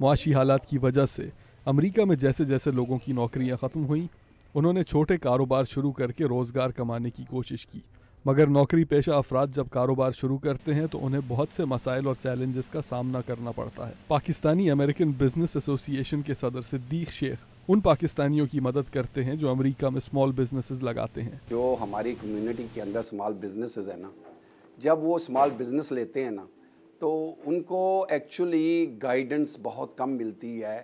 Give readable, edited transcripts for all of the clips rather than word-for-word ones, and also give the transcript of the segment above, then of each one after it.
معاشی حالات کی وجہ سے امریکہ میں جیسے جیسے لوگوں کی نوکریاں ختم ہوئیں، انہوں نے چھوٹے کاروبار شروع کر کے روزگار کمانے کی کوشش کی، مگر نوکری پیشہ افراد جب کاروبار شروع کرتے ہیں تو انہیں بہت سے مسائل اور چیلنجز کا سامنا کرنا پڑتا ہے۔ پاکستانی امریکن بزنس ایسوسی ایشن کے صدر صدیق شیخ ان پاکستانیوں کی مدد کرتے ہیں جو امریکہ میں اسمال بزنسز لگاتے ہیں۔ جو ہماری کمیونٹی کے اندر اسمال بزنسز ہیں نا، جب وہ اسمال بزنس لیتے ہیں نا تو ان کو ایکچولی گائیڈنس بہت کم ملتی ہے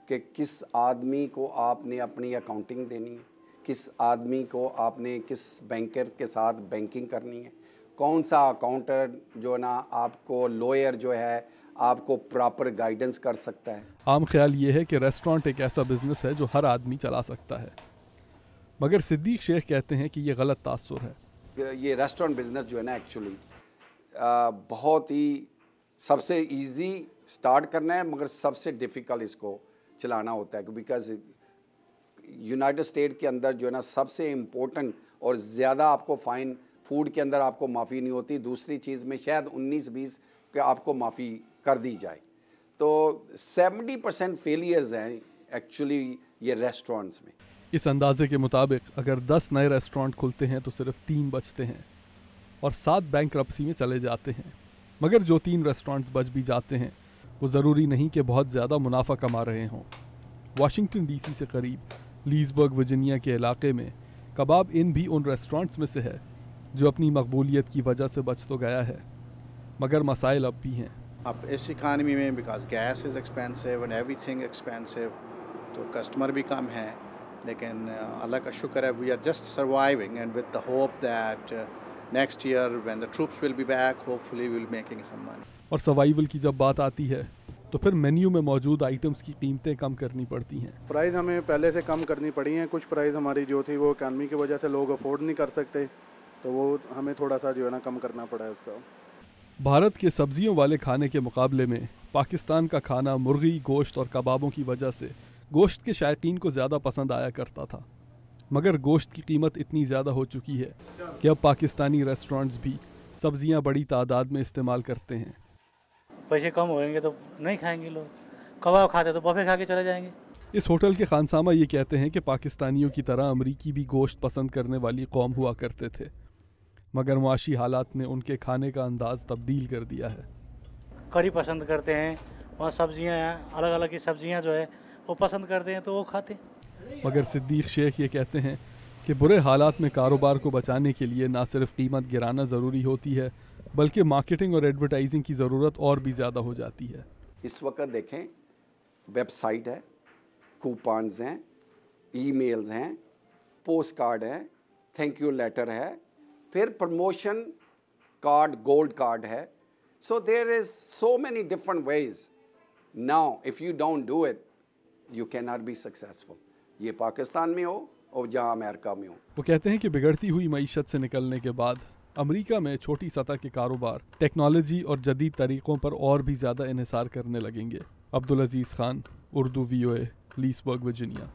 کہ کس آدمی کو آپ نے اپنی اکاؤنٹنگ دینی ہے، کس آدمی کو آپ نے کس بینکر کے ساتھ بینکنگ کرنی ہے، کون سا اکاؤنٹر جو ہے نا آپ کو لوئر جو ہے آپ کو پراپر گائیڈنس کر سکتا ہے۔ عام خیال یہ ہے کہ ریسٹورانٹ ایک ایسا بزنس ہے جو ہر آدمی چلا سکتا ہے، مگر صدیق شیخ کہتے ہیں کہ یہ غلط تاثر ہے۔ یہ ریسٹورنٹ بزنس جو ہے نا ایکچولی بہت ہی سب سے ایزی سٹارٹ کرنا ہے، مگر سب سے ڈیفیکلٹ اس کو چلانا ہوتا ہے، بیکاز یونائٹڈ اسٹیٹ کے اندر جو ہے نا سب سے امپورٹنٹ اور زیادہ آپ کو فائن فوڈ کے اندر آپ کو معافی نہیں ہوتی، دوسری چیز میں شاید 19-20 کہ آپ کو معافی کر دی جائے، تو 70% فیلیئرز ہیں ایکچولی یہ ریسٹورنٹس میں۔ اس اندازے کے مطابق اگر 10 نئے ریسٹورانٹ کھلتے ہیں تو صرف 3 بچتے ہیں اور 7 بینکرپسی میں چلے جاتے ہیں، مگر جو 3 ریسٹورانٹس بچ بھی جاتے ہیں وہ ضروری نہیں کہ بہت زیادہ منافع کما رہے ہوں۔ واشنگٹن ڈی سی سے قریب لیزبرگ ورجینیا کے علاقے میں کباب ان بھی ان ریسٹورانٹس میں سے ہے جو اپنی مقبولیت کی وجہ سے بچ تو گیا ہے، مگر مسائل اب بھی ہیں۔ اب اس اکانومی میں because gas is expensive and everything expensive, تو کسٹمر بھی کم ہے، لیکن اللہ کا شکر ہے we are just surviving and with the hope that next year when the troops will be back hopefully we will making some money. اور سروائیول کی جب بات آتی ہے تو پھر مینیو میں موجود آئٹمز کی قیمتیں کم کرنی پڑتی ہیں۔ پرائز ہمیں پہلے سے کم کرنی پڑی ہیں، کچھ پرائز ہماری جو تھی وہ اکانومی کی وجہ سے لوگ افورڈ نہیں کر سکتے، تو وہ ہمیں تھوڑا سا جو ہے نا کم کرنا پڑا ہے اس کا۔ بھارت کے سبزیوں والے کھانے کے مقابلے میں پاکستان کا کھانا مرغی، گوشت اور کبابوں کی وجہ سے گوشت کے شائقین کو زیادہ پسند آیا کرتا تھا، مگر گوشت کی قیمت اتنی زیادہ ہو چکی ہے کہ اب پاکستانی ریسٹورانٹس بھی سبزیاں بڑی تعداد میں استعمال کرتے ہیں۔ پیسے کم ہوئیں گے تو نہیں کھائیں گے لوگ، کباب کھاتے تو بفے کھا کے چلے جائیں گے۔ اس ہوٹل کے خانسامہ یہ کہتے ہیں کہ پاکستانیوں کی طرح امریکی بھی گوشت پسند کرنے والی قوم ہوا کرتے تھے، مگر معاشی حالات نے ان کے کھانے کا انداز تبدیل کر دیا ہے۔ کری پسند کرتے ہیں، وہاں سبزیاں ہیں الگ الگ کی سبزیاں جو ہے وہ پسند کرتے ہیں تو وہ کھاتے ہیں۔ مگر صدیق شیخ یہ کہتے ہیں کہ برے حالات میں کاروبار کو بچانے کے لیے نہ صرف قیمت گرانا ضروری ہوتی ہے بلکہ مارکیٹنگ اور ایڈورٹائزنگ کی ضرورت اور بھی زیادہ ہو جاتی ہے۔ اس وقت دیکھیں ویب سائٹ ہے، کوپانز ہیں، ای میلز ہیں، پوسٹ کارڈ ہے، تھینک یو لیٹر ہے، پھر پروموشن کارڈ، گولڈ کارڈ ہے، so there is so many different ways now if you don't do it you can not be successful, یہ پاکستان میں ہو اور جہاں امریکہ میں ہو۔ وہ کہتے ہیں کہ بگڑتی ہوئی معیشت سے نکلنے کے بعد امریکہ میں چھوٹی سطح کے کاروبار ٹیکنالوجی اور جدید طریقوں پر اور بھی زیادہ انحصار کرنے لگیں گے۔ Abdul Aziz Khan, Urdu VOA، Leesburg Virginia.